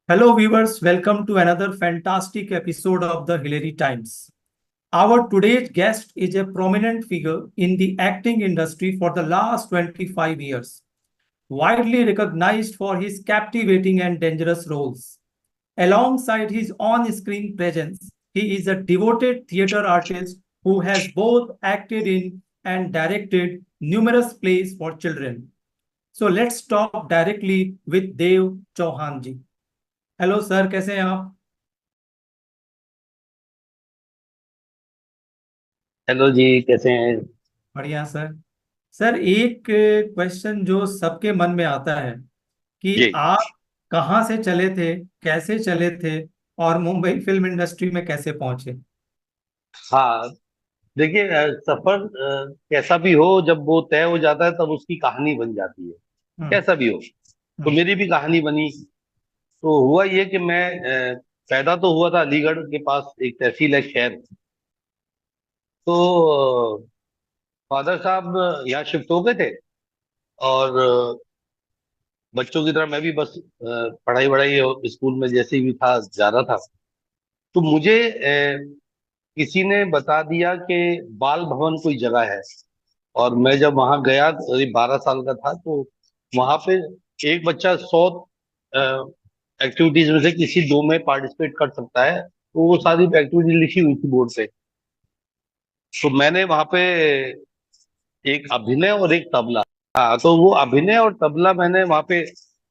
Hello, viewers. Welcome to another fantastic episode of the Hillary Times. Our today's guest is a prominent figure in the acting industry for the last 25 years, widely recognized for his captivating and dangerous roles. Alongside his on screen presence, he is a devoted theater artist who has both acted in and directed numerous plays for children. So let's talk directly with Dev Chauhan ji. Hello sir, कैसे हैं आप? Hello जी, कैसे हैं? बढ़िया sir. Sir, एक question जो सबके मन में आता है कि जी। आप कहाँ से चले थे, कैसे चले थे और मुंबई फिल्म इंडस्ट्री में कैसे पहुंचे? हाँ, देखिए, सफर कैसा भी हो, जब वो तय हो जाता है तब उसकी कहानी बन जाती है। हम्म। कैसा भी हो, तो हम्म। मेरी भी कहानी बनी। तो हुआ ये कि मैं पैदा तो हुआ था अलीगढ़ के पास, एक तहसील है खैर। तो फादर साहब यहाँ शिफ्ट हो गए थे। और बच्चों की तरह मैं भी बस पढ़ाई वढ़ाई और स्कूल में जैसे भी था जा रहा था। तो मुझे किसी ने बता दिया कि बाल भवन कोई जगह है। और मैं जब वहां गया, करीब 12 साल का था, तो वहां पे एक बच्चा 100 एक्टिविटीज में से किसी दो में पार्टिसिपेट कर सकता है, तो वो सारी एक्टिविटी लिखी हुई थी बोर्ड पे। तो मैंने वहां पे एक अभिनय और एक तबला, हाँ, तो वो अभिनय और तबला मैंने वहां पे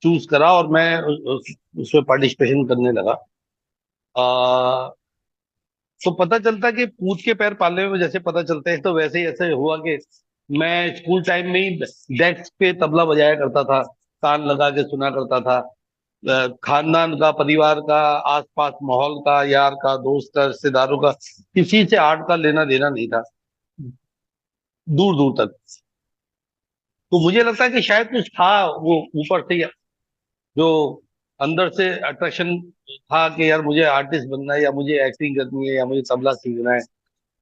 चूज करा और मैं उसमें पार्टिसिपेशन करने लगा। आ, तो पता चलता कि पूछ के पैर पालने में जैसे पता चलते हैं, तो वैसे ही ऐसे हुआ कि मैं स्कूल टाइम में ही डेस्क पे तबला बजाया करता था, कान लगा के सुना करता था। खानदान का, परिवार का, आसपास माहौल का, यार का, दोस्त का, रिश्तेदारों का, किसी से आर्ट का लेना देना नहीं था, दूर दूर तक। तो मुझे लगता है कि शायद कुछ था वो ऊपर से, जो अंदर से अट्रैक्शन था कि यार मुझे आर्टिस्ट बनना है, या मुझे एक्टिंग करनी है, या मुझे तबला सीखना है।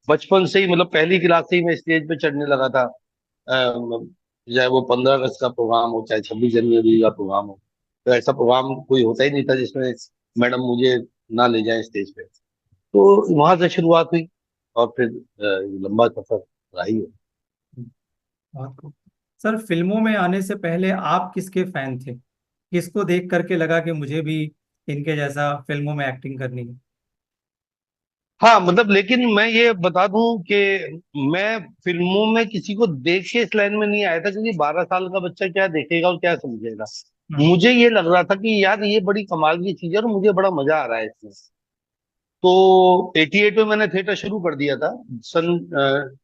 बचपन से ही, मतलब पहली क्लास से ही मैं स्टेज पे चढ़ने लगा था। चाहे वो 15 अगस्त का प्रोग्राम हो, चाहे 26 जनवरी का प्रोग्राम हो, तो ऐसा प्रोग्राम कोई होता ही नहीं था जिसमें मैडम मुझे ना ले जाए स्टेज पे। तो वहां से शुरुआत हुई, और फिर लंबा सफर रहा ही है। बहुत खूब। सर, फिल्मों में आने से पहले आप किसके फैन थे? किसको देख करके लगा कि मुझे भी इनके जैसा फिल्मों में एक्टिंग करनी है? हाँ, मतलब, लेकिन मैं ये बता दूं कि मैं फिल्मों में किसी को देख के इस लाइन में नहीं आया था, क्योंकि 12 साल का बच्चा क्या देखेगा और क्या समझेगा। हम्म। मुझे ये लग रहा था कि यार ये बड़ी कमाल की चीज है और मुझे बड़ा मजा आ रहा है इसमें। तो 88 में मैंने थिएटर शुरू कर दिया था। सन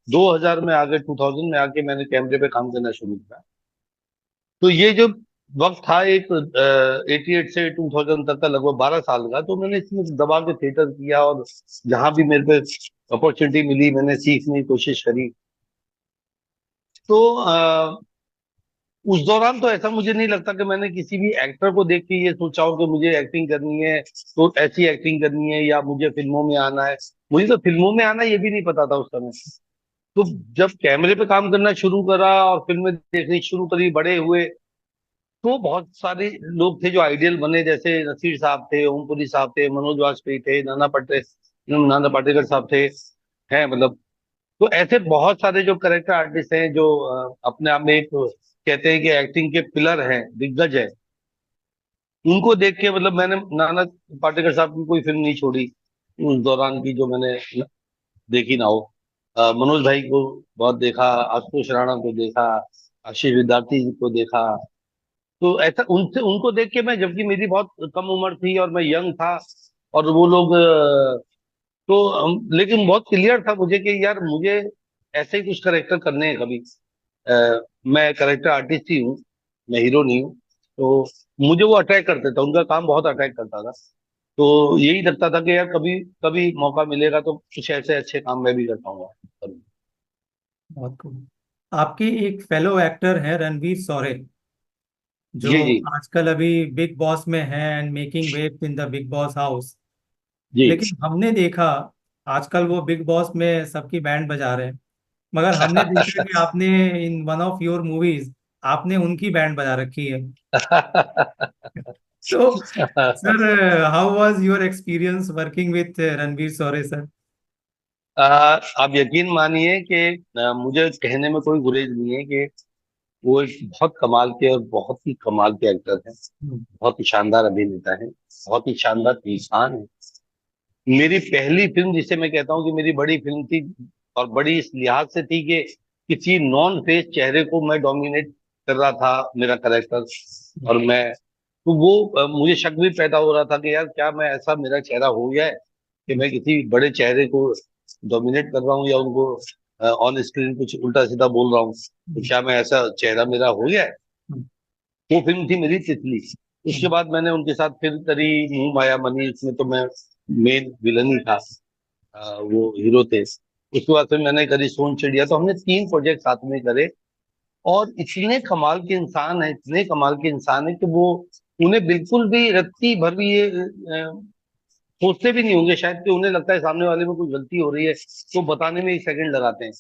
2000 में आके, 2000 में आके मैंने कैमरे पे काम करना शुरू किया। तो ये जो वक्त था, एक 88 से 2000 तक का, लगभग 12 साल का, तो मैंने इसमें दबा के थिएटर किया। और जहां भी मेरे पे अपॉर्चुनिटी मिली, मैंने सीखने की कोशिश करी। तो उस दौरान तो ऐसा मुझे नहीं लगता कि मैंने किसी भी एक्टर को देख के ये सोचा हो कि मुझे एक्टिंग करनी है, तो ऐसी एक्टिंग करनी है, या मुझे फिल्मों में आना है। मुझे तो फिल्मों में आना ये भी नहीं पता था उस समय। तो जब कैमरे पे काम करना शुरू करा और फिल्में देखनी शुरू करी, बड़े हुए, तो बहुत सारे लोग थे जो आइडियल बने, जैसे नसीर साहब थे, ओमपुरी साहब थे, मनोज वाजपेयी थे, नाना पाटेकर साहब थे, हैं मतलब। तो ऐसे बहुत सारे जो करेक्टर आर्टिस्ट हैं, जो अपने आप में एक कहते हैं कि एक्टिंग के पिलर हैं, दिग्गज है। उनको देख के, मतलब, मैंने नाना पाटेकर साहब की कोई फिल्म नहीं छोड़ी उस दौरान की जो मैंने देखी ना हो। मनोज भाई को बहुत देखा, आशुतोष राणा को देखा, आशीष विद्यार्थी जी को देखा। तो ऐसा उनसे, उनको देख के मैं, जबकि मेरी बहुत कम उम्र थी और मैं यंग था, और वो लोग तो लेकिन बहुत क्लियर था मुझे कि यार मुझे ऐसे ही कुछ करेक्टर करने हैं कभी। मैं करेक्टर आर्टिस्ट ही हूँ, मैं हीरो नहीं हूँ। तो मुझे वो अट्रैक्ट करते थे, उनका काम बहुत अट्रैक्ट करता था। तो यही लगता था कि यार कभी कभी मौका मिलेगा तो कुछ ऐसे अच्छे काम मैं भी कर पाऊंगा। बहुत खूब। आपके एक फेलो एक्टर हैं रणवीर सौरे, जो जी, जी, आजकल अभी बिग बॉस में हैं and making wave in the Bigg Boss house. जी। लेकिन हमने देखा आजकल वो बिग बॉस में सबकी बैंड बजा रहे हैं, मगर हमने देखा कि आपने in one of your movies आपने उनकी बैंड बजा रखी है। So, sir, how was your experience working with Ranveer Sore, sir? आप यकीन मानिए कि मुझे कहने में कोई गुरेज नहीं है कि वो एक बहुत कमाल के और बहुत ही कमाल के एक्टर हैं। हम्म, बहुत ही शानदार अभिनेता है, बहुत ही शानदार इंसान है। मेरी पहली फिल्म, जिसे मैं कहता हूँ कि मेरी बड़ी फिल्म थी, और बड़ी इस लिहाज से थी कि किसी नॉन फेस चेहरे को मैं डोमिनेट कर रहा था, मेरा करेक्टर। और मैं, तो वो मुझे शक भी पैदा हो रहा था कि यार क्या मैं, ऐसा मेरा चेहरा हो गया है कि मैं किसी बड़े चेहरे को डोमिनेट कर रहा हूँ, या उनको ऑन स्क्रीन कुछ उल्टा सीधा बोल रहा हूँ, तो क्या मैं, ऐसा चेहरा मेरा हो गया है। वो फिल्म थी मेरी तितली। उसके बाद मैंने उनके साथ फिर करी मुंह माया मनी, इसमें तो मैं मेन विलन ही था, वो हीरो थे। उसके बाद फिर मैंने करी सोन चिड़िया, तो हमने 3 प्रोजेक्ट साथ में करे। और इतने कमाल के इंसान है, इतने कमाल के इंसान है कि वो, उन्हें बिल्कुल भी रत्ती भर भी ये सोचते भी नहीं होंगे शायद, कि उन्हें लगता है सामने वाले में कोई गलती हो रही है तो बताने में 1 सेकंड लगाते हैं।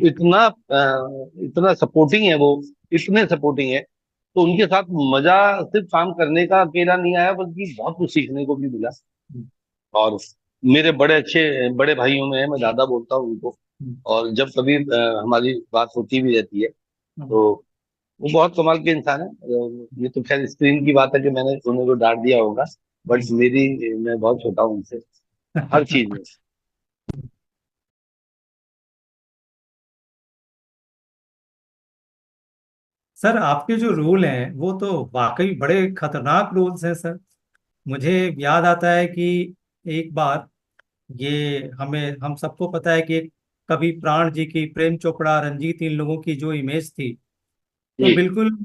इतना सपोर्टिंग है वो, इतने सपोर्टिंग है। तो उनके साथ मजा सिर्फ काम करने का अकेला नहीं आया, बल्कि बहुत कुछ सीखने को भी मिला। और मेरे बड़े अच्छे बड़े भाइयों में है, मैं दादा बोलता हूँ उनको। और जब कभी हमारी बात होती भी रहती है, तो वो बहुत कमाल के इंसान है। ये तो खैर स्क्रीन की बात है कि मैंने उन्हें को डांट दिया होगा, बट मेरी, मैं बहुत छोटा हूँ उनसे हर चीज में। सर, आपके जो रोल हैं वो तो वाकई बड़े खतरनाक रोल्स हैं, सर। मुझे याद आता है कि एक बार, ये हमें हम सबको पता है कि कभी प्राण जी की, प्रेम चोपड़ा, रंजीत, इन लोगों की जो इमेज थी, तो जी। बिल्कुल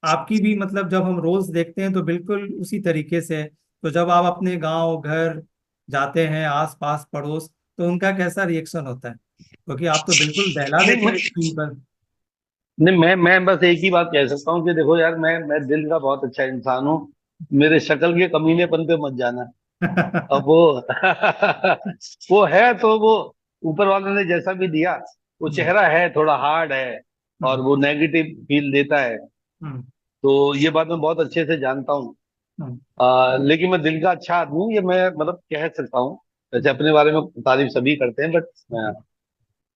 आपकी भी, मतलब जब हम रोज देखते हैं तो बिल्कुल उसी तरीके से है। तो जब आप अपने गांव घर जाते हैं, आस पास पड़ोस, तो उनका कैसा रिएक्शन होता है? क्योंकि आप तो बिल्कुल दहला नहीं देते मैं हैं स्क्रीन पर। नहीं मैं बस एक ही बात कह सकता हूँ कि देखो यार, मैं दिल का बहुत अच्छा इंसान हूँ। मेरे शक्ल के कमीनेपन पे मत जाना। अब वो वो है तो वो ऊपर वाले ने जैसा भी दिया, वो हम्म, चेहरा है थोड़ा हार्ड है, और हम्म, वो नेगेटिव फील देता है। हम्म, तो ये बात मैं बहुत अच्छे से जानता हूँ। हम्म, लेकिन मैं दिल का अच्छा आदमी हूँ, ये मैं मतलब कह सकता हूँ। वैसे अपने बारे में तारीफ सभी करते हैं, बट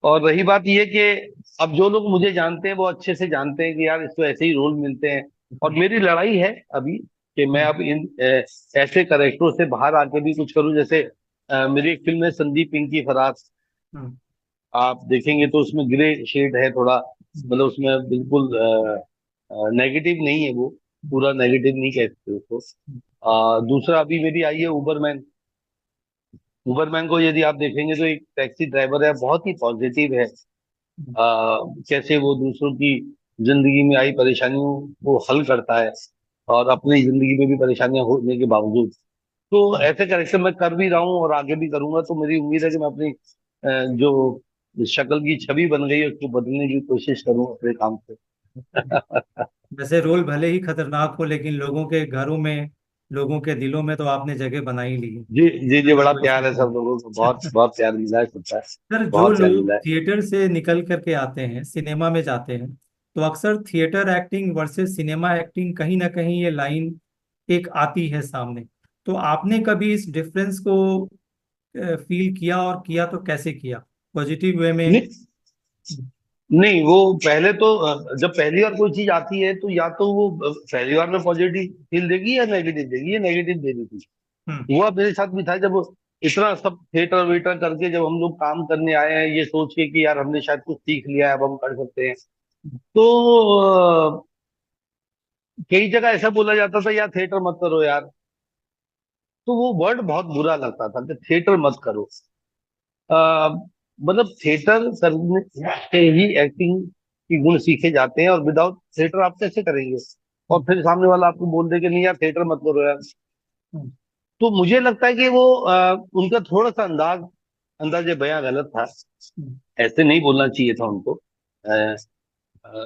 और रही बात ये कि अब जो लोग मुझे जानते हैं वो अच्छे से जानते हैं कि यार इसको ऐसे ही रोल मिलते हैं। और मेरी लड़ाई है अभी कि मैं हम्म, अब इन ऐसे करेक्टरों से बाहर आके भी कुछ करूं। जैसे मेरी एक फिल्म है संदीप पिंकी फरार, हम्म, आप देखेंगे तो उसमें ग्रे शेड है थोड़ा, हम्म, मतलब उसमें बिल्कुल नेगेटिव नहीं है वो, पूरा नेगेटिव नहीं कहते उसको। दूसरा अभी मेरी आई है उबरमैन। उबरमैन को यदि आप देखेंगे तो एक टैक्सी ड्राइवर है, बहुत ही पॉजिटिव है। कैसे वो दूसरों की जिंदगी में आई परेशानियों को हल करता है, और अपनी जिंदगी में भी परेशानियां होने के बावजूद। तो ऐसे कैरेक्टर मैं कर भी रहा हूँ और आगे भी करूंगा। तो मेरी उम्मीद है कि मैं अपनी जो शक्ल की छवि बन गई है उसको बदलने की कोशिश करूँ अपने काम से। हम्म। वैसे रोल भले ही खतरनाक हो, लेकिन लोगों के घरों में, लोगों के दिलों में तो आपने जगह बना ही ली है। जी जी जी, ऐसा बड़ा कोई प्यार शक है सब लोगों को, बहुत नहीं। बहुत प्यार मिला है सबका। सर, जो बहुत प्यार लोग मिला है। थिएटर से निकल करके आते हैं, सिनेमा में जाते हैं, तो अक्सर theatre acting versus cinema acting, कहीं ना कहीं ये लाइन एक आती है सामने। तो आपने कभी इस डिफरेंस को फील किया, और किया तो कैसे किया? पॉजिटिव वे में? नहीं नहीं, वो पहले तो जब पहली बार कोई चीज आती है तो या तो वो पहली बार में पॉजिटिव फील देगी या नेगेटिव देगी, ये नेगेटिव दे रही थी। हम्म, हुआ मेरे साथ भी था, जब इतना सब थिएटर वेटर करके जब हम लोग काम करने आए हैं ये सोच के कि यार हमने शायद कुछ सीख लिया है, अब हम कर सकते हैं। तो कई जगह ऐसा बोला जाता था यार थिएटर मत करो यार। तो वो वर्ड बहुत बुरा लगता था कि थिएटर मत करो। आ, मतलब थिएटर करने से ही एक्टिंग की गुण सीखे जाते हैं, और विदाउट थिएटर आप कैसे करेंगे। और फिर सामने वाला आपको बोल दे कि नहीं यार थिएटर मत करो यार। हम्म, तो मुझे लगता है कि वो उनका थोड़ा सा अंदाजे बयां गलत था। हम्म, ऐसे नहीं बोलना चाहिए था उनको। अ, अ,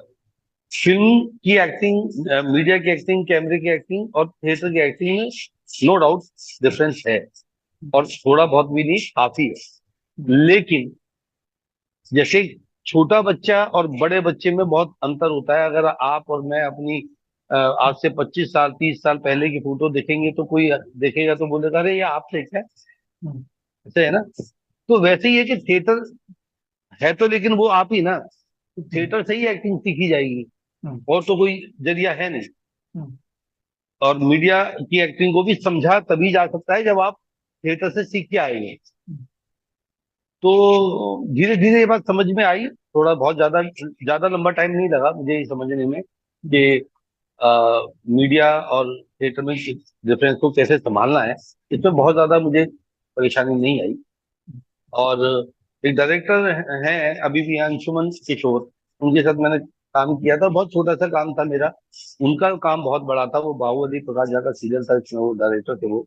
फिल्म की एक्टिंग, मीडिया की एक्टिंग, कैमरे की एक्टिंग और थिएटर की एक्टिंग में नो डाउट डिफरेंस है, और थोड़ा बहुत भी नहीं, काफी हम्म, है। लेकिन जैसे छोटा बच्चा और बड़े बच्चे में बहुत अंतर होता है। अगर आप और मैं अपनी आज से 25 साल 30 साल पहले की फोटो देखेंगे तो कोई देखेगा तो बोलेगा अरे ये आप थे क्या, हम्म, ऐसे है ना। तो वैसे ही है कि थिएटर है तो, लेकिन वो आप ही ना, तो हम्म, थिएटर से ही एक्टिंग सीखी जाएगी, हम्म, और तो कोई जरिया है नहीं। हम्म, और मीडिया की एक्टिंग को भी समझा तभी जा सकता है जब आप थिएटर से सीख के आएंगे। हम्म, तो धीरे धीरे ये बात समझ में आई, थोड़ा बहुत ज्यादा ज्यादा लंबा टाइम नहीं लगा मुझे ये समझने में हम्म, कि मीडिया और थिएटर में डिफरेंस को कैसे संभालना है। इसमें बहुत ज्यादा मुझे परेशानी नहीं आई। और एक डायरेक्टर हैं अभी भी हैं, अंशुमन किशोर, उनके साथ मैंने काम किया था, बहुत छोटा सा काम था मेरा। उनका काम बहुत बड़ा था, वो बाहुबली प्रकाश झा का सीरियल था, इसमें वो डायरेक्टर थे वो।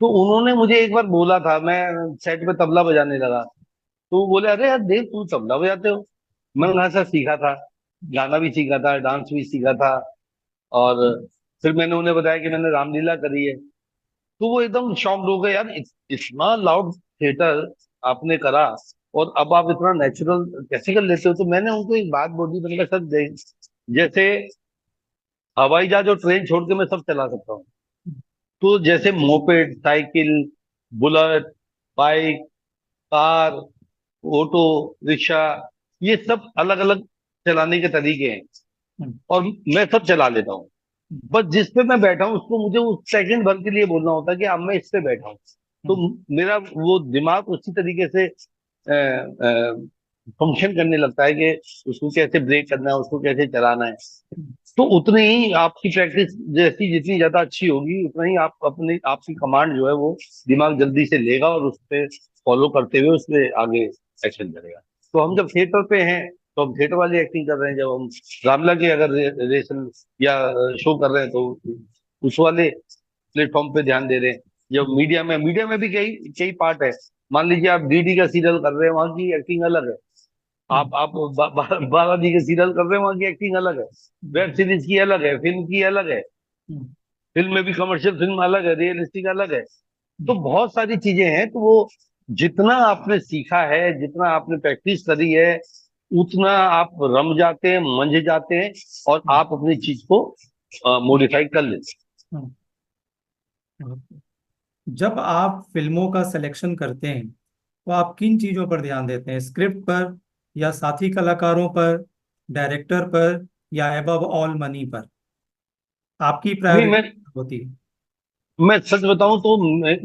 तो उन्होंने मुझे एक बार बोला था, मैं सेट पे तबला बजाने लगा, तो वो बोले अरे यार देख तू तबला बजाते हो। मैं वहां से सीखा था, गाना भी सीखा था, डांस भी सीखा था। और फिर मैंने उन्हें बताया कि मैंने रामलीला करी है। तो वो एकदम शॉक्ड हो गए, यार इतना लाउड थिएटर आपने करा, और अब आप इतना नेचुरल कैसे कर लेते हो। तो मैंने उनको एक बात बोली, मैंने कहा सर जैसे हवाई जहाज और ट्रेन छोड़ के मैं सब चला सकता हूँ, तो जैसे moped, cycle, bullet, bike, car, auto rickshaw, ये सब अलग अलग चलाने के तरीके हैं, हम्म, और मैं सब चला लेता हूँ। हम्म, बस जिस पे मैं बैठा हूँ उसको मुझे उस सेकंड भर के लिए बोलना होता है कि अब मैं इस पे बैठा हूँ। तो हम्म, मेरा वो दिमाग उसी तरीके से फंक्शन करने लगता है कि उसको कैसे ब्रेक करना है, उसको कैसे चलाना है। तो उतनी ही आपकी प्रैक्टिस जैसी जितनी ज्यादा अच्छी होगी, उतना ही आप अपनी आपकी कमांड जो है वो दिमाग जल्दी से लेगा, और उस पे फॉलो करते हुए उसमें आगे एक्शन करेगा। तो हम जब थिएटर पे हैं तो हम थिएटर वाली एक्टिंग कर रहे हैं, जब हम रामला के अगर रेसल या शो कर रहे हैं तो उस वाले प्लेटफॉर्म पे ध्यान दे रहे हैं। जब मीडिया में भी कई कई पार्ट है। मान लीजिए आप डीडी का सीरियल कर रहे हैं, वहां की एक्टिंग अलग है। हम्म, आप बालाजी के सीरियल कर रहे हैं, वहां की एक्टिंग अलग है। वेब हम्म, सीरीज की अलग है, फिल्म की अलग है, हम्म, फिल्म में भी कमर्शियल फिल्म अलग है, रियलिस्टिक अलग है। तो हम्म, बहुत सारी चीजें हैं। तो वो जितना आपने सीखा है, जितना आपने प्रैक्टिस करी है, उतना आप रम जाते हैं, मंझ जाते हैं, और हम्म, आप अपनी चीज को मॉडिफाई कर लेते हम्म, हम्म। जब आप फिल्मों का सिलेक्शन करते हैं तो आप किन चीजों पर ध्यान देते हैं? स्क्रिप्ट पर, या साथी कलाकारों पर, डायरेक्टर पर, या एबव ऑल मनी पर? आपकी हैं। नहीं, प्रायोरिटी होती है? मैं सच बताऊं तो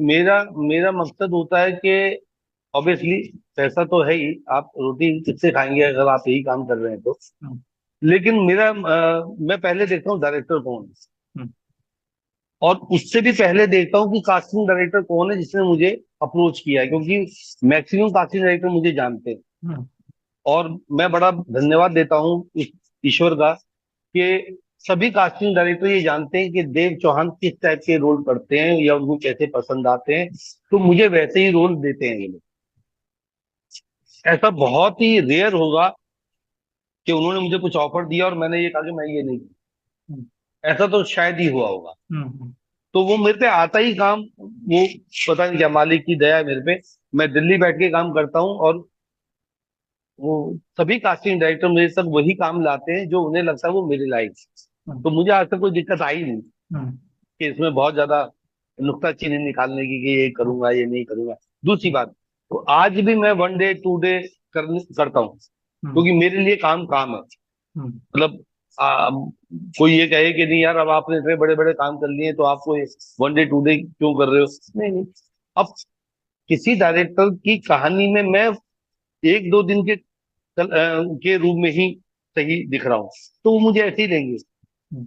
मेरा मेरा मकसद होता है कि ऑब्वियसली पैसा तो है ही, आप रोटी किससे खाएंगे अगर आप यही काम कर रहे हैं तो। हम्म, लेकिन मैं पहले देखता हूँ डायरेक्टर कौन है, हम्म, और उससे भी पहले देखता हूँ कि कास्टिंग डायरेक्टर कौन है जिसने मुझे अप्रोच किया है, क्योंकि मैक्सिमम कास्टिंग डायरेक्टर मुझे जानते हैं। हम्म, और मैं बड़ा धन्यवाद देता हूँ ईश्वर का कि सभी कास्टिंग डायरेक्टर ये जानते हैं कि देव चौहान किस टाइप के रोल करते हैं या उनको कैसे पसंद आते हैं, तो मुझे वैसे ही रोल देते हैं ये लोग। ऐसा बहुत ही रेयर होगा कि उन्होंने मुझे कुछ ऑफर दिया और मैंने ये कहा कि मैं ये नहीं, हम्म, ऐसा तो शायद ही हुआ होगा। हम्म, तो वो मेरे पे आता ही काम, वो पता नहीं क्या मालिक की दया है मेरे पे। मैं दिल्ली बैठ के काम करता हूँ, और वो सभी कास्टिंग डायरेक्टर मेरे तक वही काम लाते हैं जो उन्हें लगता है वो मेरे लायक है। हम्म, तो मुझे आज तक कोई दिक्कत आई नहीं हम्म, कि इसमें बहुत ज्यादा नुक्ताचीनी निकालने की कि ये करूंगा ये नहीं करूंगा। दूसरी बात, तो आज भी मैं 1 डे 2 डे करता हूँ, हम्म, क्योंकि मेरे लिए काम काम है। हम्म, मतलब कोई ये कहे कि नहीं यार अब आपने इतने बड़े बड़े काम कर लिए तो आपको 1 डे 2 डे क्यों कर रहे हो, नहीं नहीं। अब किसी डायरेक्टर की कहानी में मैं 1 2 दिन के रूप में ही सही दिख रहा हूँ, तो वो मुझे ऐसे ही लेंगे। हम्म,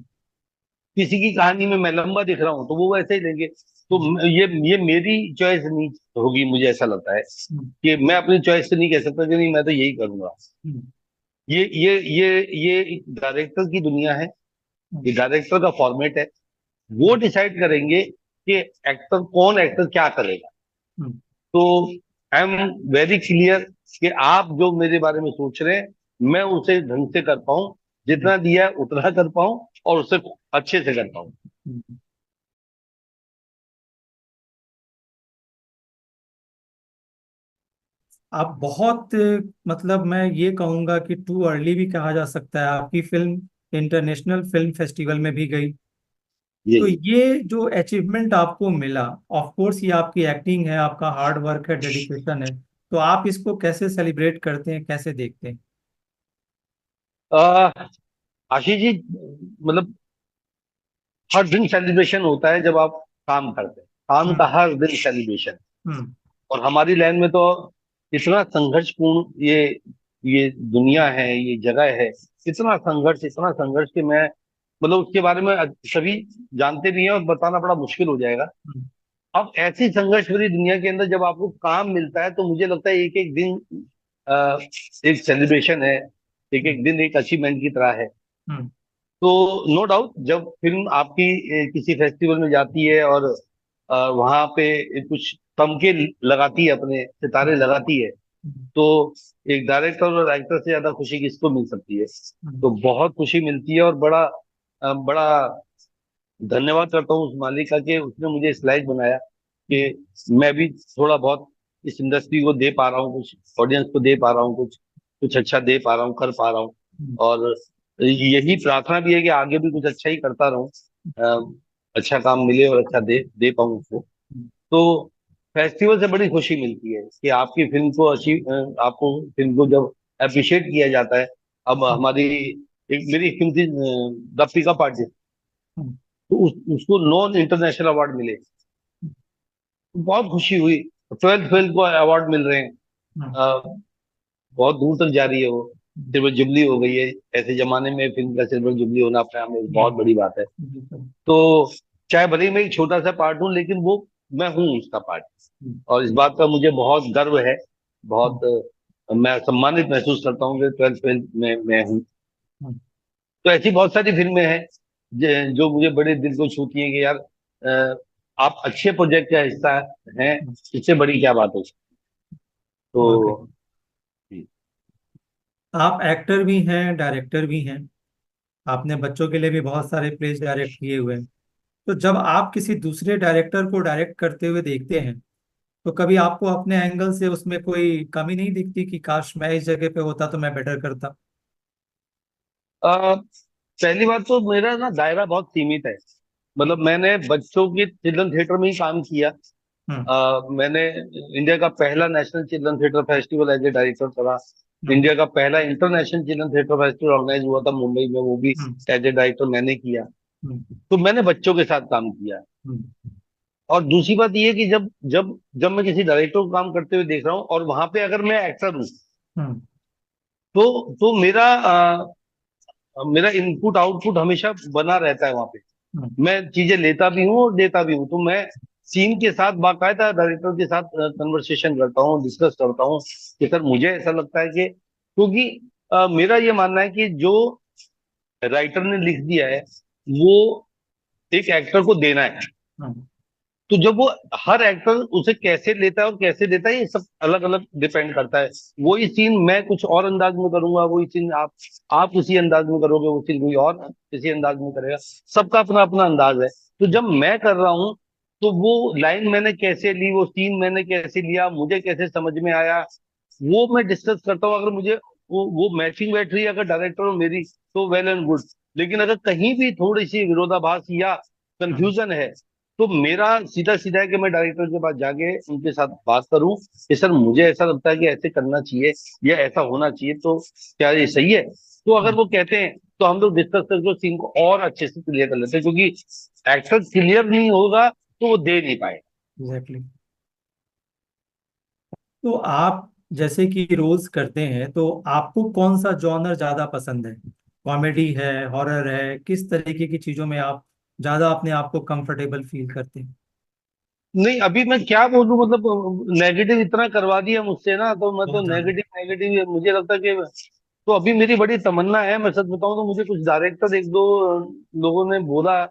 किसी की कहानी में मैं लंबा दिख रहा हूँ तो वो वैसे ही लेंगे। तो ये मेरी चॉइस नहीं होगी, मुझे ऐसा लगता है हम्म, कि मैं अपनी चॉइस से नहीं कह सकता कि नहीं मैं तो यही करूंगा। हम्म, ये डायरेक्टर की दुनिया है, हम्म, ये डायरेक्टर का फॉर्मेट है। वो डिसाइड करेंगे कि एक्टर क्या करेगा। हम्म, तो आई एम वेरी क्लियर कि आप जो मेरे बारे में सोच रहे हैं मैं उसे ढंग से कर पाऊं, जितना दिया है उतना कर पाऊं, और उससे अच्छे से कर पाऊं। हम्म। आप बहुत, मतलब मैं ये कहूंगा कि टू अर्ली भी कहा जा सकता है। आपकी फिल्म इंटरनेशनल फिल्म फेस्टिवल में भी गई। ये तो ये जो अचीवमेंट आपको मिला, ऑफ कोर्स ये आपकी एक्टिंग है, आपका हार्ड वर्क है, डेडिकेशन है, तो आप इसको कैसे सेलिब्रेट करते हैं, कैसे देखते हैं? आ, आशीष जी, मतलब हर दिन सेलिब्रेशन होता है जब आप काम करते हैं। काम का हम्म। हर दिन सेलिब्रेशन। हम्म। और हमारी लाइन में तो इतना संघर्षपूर्ण ये दुनिया है, ये जगह है। इतना संघर्ष कि मैं, मतलब उसके बारे में सभी जानते भी हैं और बताना बड़ा मुश्किल हो जाएगा। हम्म। अब ऐसी संघर्ष भरी दुनिया के अंदर जब आपको काम मिलता है तो मुझे लगता है एक एक दिन अ, एक सेलिब्रेशन है। एक एक दिन एक अचीवमेंट की तरह है। हम्म। तो नो डाउट जब फिल्म आपकी किसी फेस्टिवल में जाती है और वहां पे कुछ तमगे लगाती है, अपने सितारे लगाती है, हम्म। तो एक डायरेक्टर और एक्टर से ज्यादा खुशी किसको मिल सकती है। हम्म। तो बहुत खुशी मिलती है और बड़ा बड़ा धन्यवाद करता हूँ उस मालिक का कि उसने मुझे इस लायक बनाया कि मैं भी थोड़ा बहुत इस इंडस्ट्री को दे पा रहा हूँ, कुछ ऑडियंस को दे पा रहा हूँ, कुछ कुछ अच्छा दे पा रहा हूँ, कर पा रहा हूँ। हम्म। और यही प्रार्थना भी है कि आगे भी कुछ अच्छा ही करता रहूं, अच्छा काम मिले और अच्छा दे दे पाऊं उसको। तो फेस्टिवल से बड़ी खुशी मिलती है कि आपकी फिल्म को आपको फिल्म को जब अप्रिशिएट किया जाता है। अब हम्म। हमारी एक मेरी फिल्म थी द पिकअप आर्टिस्ट, हम्म। तो उसको नॉन इंटरनेशनल अवार्ड मिले। तो बहुत खुशी हुई। 12th फेल को अवार्ड मिल रहे हैं। हम्म। अ, बहुत दूर तक जा रही है वो। सिल्वर जुबली हो गई है। ऐसे जमाने में फिल्म का सिल्वर जुबली होना अपने आप में एक बहुत बड़ी बात है। जी सर। तो चाहे भले ही मैं एक छोटा सा पार्ट हूँ, लेकिन वो मैं हूँ उसका पार्ट। हम्म। और इस बात का मुझे बहुत गर्व है। हम्म। बहुत मैं सम्मानित महसूस करता हूँ कि 12th फेल में मैं हूँ। हम्म। तो ऐसी बहुत सारी फिल्में हैं जो मुझे बड़े दिल को छूती हैं कि यार आप अच्छे प्रोजेक्ट का हिस्सा हैं। हम्म। इससे बड़ी क्या बात हो। वाकई तो आप एक्टर भी हैं, डायरेक्टर भी हैं। आपने बच्चों के लिए भी बहुत सारे प्लेस डायरेक्ट किए हुए हैं। तो जब आप किसी दूसरे डायरेक्टर को डायरेक्ट करते हुए देखते हैं, तो कभी आपको अपने एंगल से उसमें कोई कमी नहीं दिखती कि काश मैं इस जगह पे होता तो मैं बेटर करता? अ, पहली बात तो मेरा ना दायरा बहुत सीमित है। मतलब मैंने बच्चों के चिल्ड्रन थिएटर में ही काम किया। हम्म। मैंने इंडिया का पहला national children theatre festival as a director करा। हम्म। इंडिया का पहला international children theatre festival organise हुआ था मुंबई में, वो भी हम्म। एज ए डायरेक्टर मैंने किया। हम्म। तो मैंने बच्चों के साथ काम किया। हम्म। और दूसरी बात ये है कि जब जब जब मैं किसी डायरेक्टर को काम करते हुए देख रहा हूँ और वहां पे अगर मैं एक्टर हूँ, हम्म। तो मेरा इनपुट आउटपुट हमेशा बना रहता है वहां पे। हम्म। मैं चीजें लेता भी हूँ और देता भी हूँ। तो मैं सीन के साथ बाकायदा डायरेक्टर के साथ कन्वर्सेशन करता हूँ, डिस्कस करता हूँ कि सर मुझे ऐसा लगता है कि, क्योंकि मेरा ये मानना है कि जो राइटर ने लिख दिया है वो एक एक्टर को देना है। हम्म। तो जब वो हर एक्टर उसे कैसे लेता है और कैसे देता है, ये सब अलग अलग डिपेंड करता है। वही सीन मैं कुछ और अंदाज में करूंगा, वही सीन आप उसी अंदाज में करोगे, वो सीन कोई और किसी अंदाज में करेगा। सबका अपना अपना अंदाज है। तो जब मैं कर रहा हूँ तो वो लाइन मैंने कैसे ली, वो सीन मैंने कैसे लिया, मुझे कैसे समझ में आया, वो मैं डिस्कस करता हूँ। अगर मुझे वो मैचिंग बैठ रही है अगर डायरेक्टर और मेरी, तो वेल एंड गुड। लेकिन अगर कहीं भी थोड़ी सी विरोधाभास या हम्म। कंफ्यूजन है, तो मेरा सीधा सीधा है कि मैं डायरेक्टर के पास जाके उनके साथ बात करूं कि सर मुझे ऐसा लगता है कि ऐसे करना चाहिए या ऐसा होना चाहिए, तो क्या ये सही है। तो अगर हम्म। वो कहते हैं तो हम लोग डिस्कस करके सीन को और अच्छे से क्लियर कर लेते हैं, क्योंकि एक्टर क्लियर नहीं होगा तो वो दे नहीं पाएगा। एग्जैक्टली। तो आप जैसे कि रोल्स करते हैं, तो आपको कौन सा जॉनर ज्यादा पसंद है? कॉमेडी है, हॉरर है, किस तरीके की चीजों में आप ज्यादा अपने आप को कंफर्टेबल फील करते हैं? नहीं, अभी मैं क्या बोलूं, मतलब नेगेटिव इतना करवा दिया मुझसे ना, तो मैं तो बहुत ज्यादा। नेगेटिव नेगेटिव मुझे लगता है कि, तो अभी मेरी बड़ी तमन्ना है, मैं सच बताऊं तो मुझे कुछ डायरेक्टर एक दो लोगों ने बोला।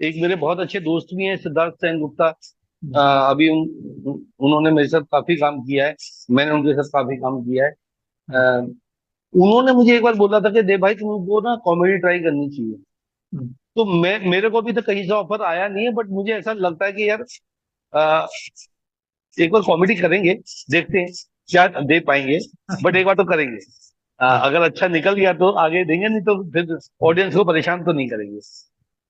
एक मेरे बहुत अच्छे दोस्त भी हैं, सिद्धार्थ सेन गुप्ता। हम्म। अभी उन्होंने मेरे साथ काफी काम किया है। मैंने उनके साथ काफी काम किया है। हम्म। उन्होंने मुझे एक बार बोला था कि देव भाई तुमको ना कॉमेडी ट्राई करनी चाहिए। हम्म। तो मैं मेरे को अभी तक कहीं से ऑफर आया नहीं है, बट मुझे ऐसा लगता है कि यार अ, एक बार कॉमेडी करेंगे, देखते हैं क्या दे पाएंगे, बट एक बार तो करेंगे। अगर अच्छा निकल गया तो आगे देंगे, नहीं तो फिर ऑडियंस को परेशान तो नहीं करेंगे।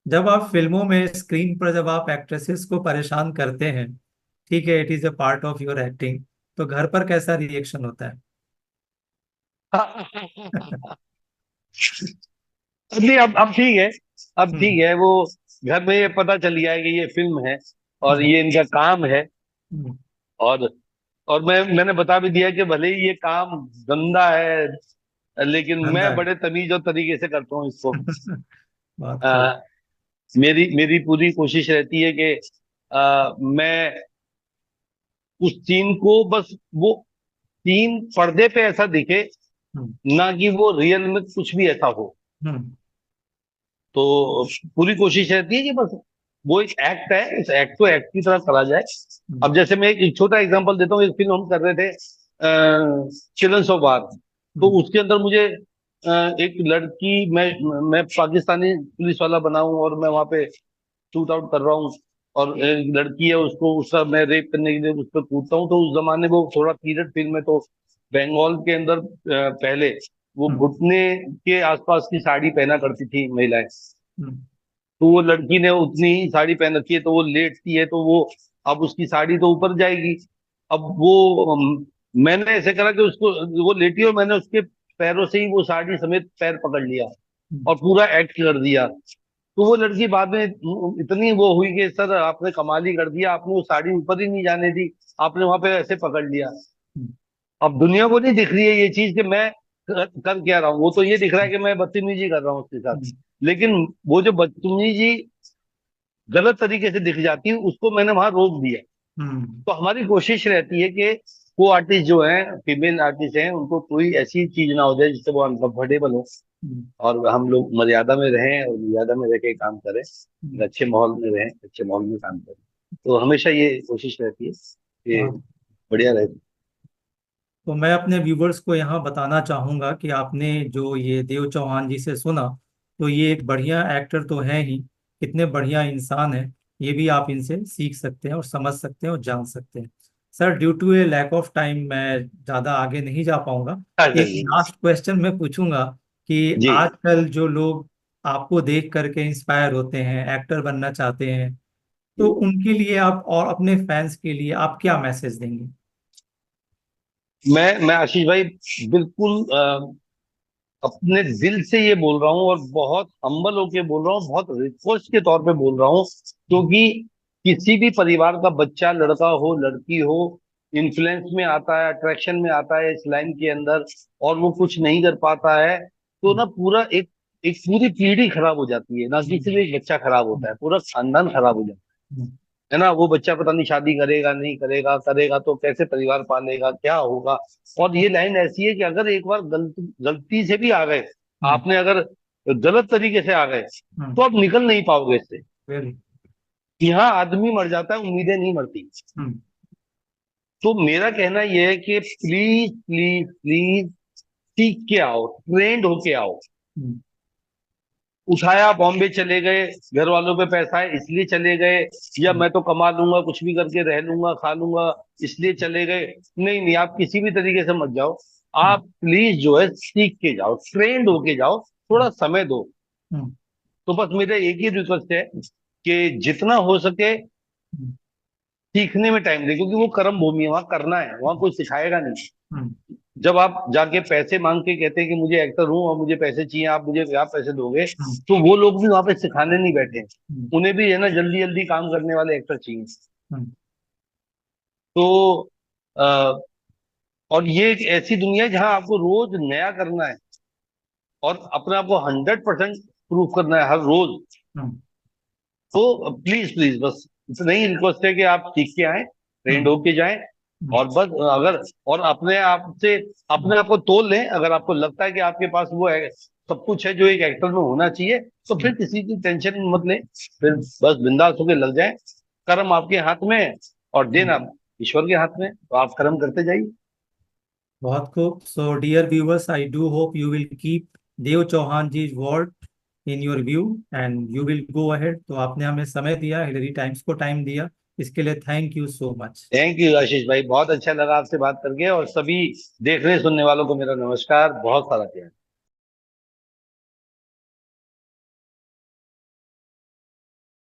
जब आप फिल्मों में स्क्रीन पर जब आप एक्ट्रेसेस को परेशान करते हैं, ठीक है, it is a part of your acting, तो घर पर कैसा रिएक्शन होता है? नहीं, अब ठीक है। अब हम्म। ठीक है वो, घर में ये पता चल गया है कि ये फिल्म है और हम्म। ये इनका काम है। हम्म। और मैंने बता भी दिया कि भले ही ये काम गंदा है, लेकिन धंधा मैं है। बड़े तमीज और तरीके से करता हूँ इसको। बहुत खूब। आ, मेरी मेरी पूरी कोशिश रहती है कि मैं उस सीन को बस वो सीन पर्दे पे ऐसा दिखे, हम्म। ना कि वो रियल में कुछ भी ऐसा हो। हम्म। तो पूरी कोशिश रहती है कि बस वो एक एक्ट है, इस एक्ट को एक्ट की तरह करा जाए। हम्म। अब जैसे मैं एक छोटा एग्जांपल देता हूँ, एक फिल्म हम कर रहे थे चिल्ड्रंस ऑफ वार। तो हम्म। उसके अंदर मुझे एक लड़की, मैं पाकिस्तानी पुलिस वाला बना हूं और मैं वहां पे शूट आउट कर रहा हूँ। और एक लड़की है, उसको उसका मैं रेप करने के लिए उस पर कूदता हूँ। तो उस जमाने वो थोड़ा पीरियड फिल्म है, तो बंगाल के अंदर पहले वो हम्म। घुटने के आसपास की साड़ी पहना करती थी महिलाएं। हम्म। तो वो लड़की ने उतनी ही साड़ी पहन रखी है, तो वो लेटती है, तो वो अब उसकी साड़ी तो ऊपर जाएगी। अब वो मैंने ऐसे करा कि उसको, वो लेटी और मैंने उसके पैरों से ही वो साड़ी समेत पैर पकड़ लिया हम्म। और पूरा एक्ट कर दिया। तो वो लड़की बाद में इतनी वो हुई कि सर आपने कमाल ही कर दिया, आपने वो साड़ी ऊपर ही नहीं जाने दी, आपने वहां पे ऐसे पकड़ लिया। हम्म। अब दुनिया को नहीं दिख रही है ये चीज कि मैं कर क्या रहा हूँ, वो तो ये दिख रहा है कि मैं बदतमीजी कर रहा हूँ उसके साथ। हम्म। लेकिन वो जो बदतमीजी गलत तरीके से दिख जाती है, उसको मैंने वहां रोक दिया। हम्म। तो हमारी कोशिश रहती है कि को आर्टिस्ट जो हैं, फीमेल आर्टिस्ट हैं, उनको कोई ऐसी चीज ना हो जाए जिससे वो अनकंफर्टेबल हो, हम्म। और हम लोग मर्यादा में रहें और मर्यादा में रह के काम करें, एक हम्म। अच्छे माहौल में रहें, अच्छे माहौल में काम करें। तो हमेशा ये कोशिश रहती है कि बहुत। बढ़िया रहे। तो मैं अपने व्यूवर्स को यहाँ बताना चाहूंगा कि आपने जो ये देव चौहान जी से सुना, तो ये एक बढ़िया एक्टर तो है ही, कितने बढ़िया इंसान है, ये भी आप इनसे सीख सकते हैं और समझ सकते हैं और जान सकते हैं। Sir, due to a lack of time मैं ज़्यादा आगे नहीं जा पाऊंगा। अच्छा एक जी। लास्ट क्वेश्चन मैं पूछूंगा कि जी। आजकल जो लोग आपको देख करके इंस्पायर होते हैं, एक्टर बनना चाहते हैं, तो उनके लिए आप और अपने फैंस के लिए आप क्या मैसेज देंगे? मैं आशीष भाई बिल्कुल अपने दिल से ये बोल रहा हूँ और बहुत हम्बल होके बोल रहा हूँ, बहुत रिक्वेस्ट के तौर पे बोल रहा हूँ। क्योंकि किसी भी परिवार का बच्चा, लड़का हो लड़की हो, इन्फ्लुएंस में आता है, अट्रैक्शन में आता है इस लाइन के अंदर, और वो कुछ नहीं कर पाता है, तो ना पूरा एक एक पूरी पीढ़ी खराब हो जाती है। ना कि सिर्फ एक बच्चा खराब होता है, पूरा खानदान खराब हो जाता है ना। वो बच्चा पता नहीं शादी करेगा नहीं करेगा, करेगा तो कैसे परिवार पालेगा, क्या होगा। और ये लाइन ऐसी है कि अगर एक बार गलती से भी आ गए, आपने अगर गलत तरीके से आ गए, तो आप निकल नहीं पाओगे इससे। वेरी। यहाँ आदमी मर जाता है, उम्मीदें नहीं मरती। तो मेरा कहना यह है कि प्लीज प्लीज प्लीज सीख के आओ, ट्रेंड होके आओ। उठाया बॉम्बे चले गए, घर वालों पे पैसा है इसलिए चले गए, या मैं तो कमा लूंगा कुछ भी करके रह लूंगा खा लूंगा इसलिए चले गए। नहीं नहीं, आप किसी भी तरीके से मत जाओ। आप प्लीज जो है सीख के जाओ, ट्रेंड होके जाओ, थोड़ा समय दो। तो बस मेरा एक ही रिक्वेस्ट है कि जितना हो सके सीखने में टाइम दे, क्योंकि वो कर्म भूमि है, वहां करना है, वहां कोई सिखाएगा नहीं। जब आप जाके पैसे मांग के कहते हैं कि मुझे एक्टर हूं और मुझे पैसे चाहिए, आप मुझे क्या पैसे दोगे, तो वो लोग भी वहां पे सिखाने नहीं बैठे हैं। उन्हें भी है ना जल्दी जल्दी काम करने वाले एक्टर चाहिए। तो आ, और ये एक ऐसी दुनिया है जहां आपको रोज नया करना है और अपने आप को 100% प्रूफ करना है हर रोज। तो प्लीज प्लीज बस इतना ही रिक्वेस्ट है कि आप सीख के आए, ट्रेंड होके जाएं। और बस अगर, और अपने आप से अपने आप को तोल लें, अगर आपको लगता है कि आपके पास वो है, सब कुछ है जो एक एक्टर में होना चाहिए, तो फिर किसी की टेंशन मत लें, फिर बस बिंदास होके लग जाए। कर्म आपके हाथ में है और देना ईश्वर के हाथ में, तो आप कर्म करते जाइए। बहुत खूब। So dear viewers, I do hope you will keep Dev Chauhan ji word in your view and you will go ahead. तो आपने हमें समय दिया, हिलरी टाइम्स को टाइम दिया, इसके लिए thank you so much. Thank you Ashish bhai, बहुत अच्छा लगा आपसे बात करके, और सभी देखने सुनने वालों को मेरा नमस्कार, बहुत सारा प्यार।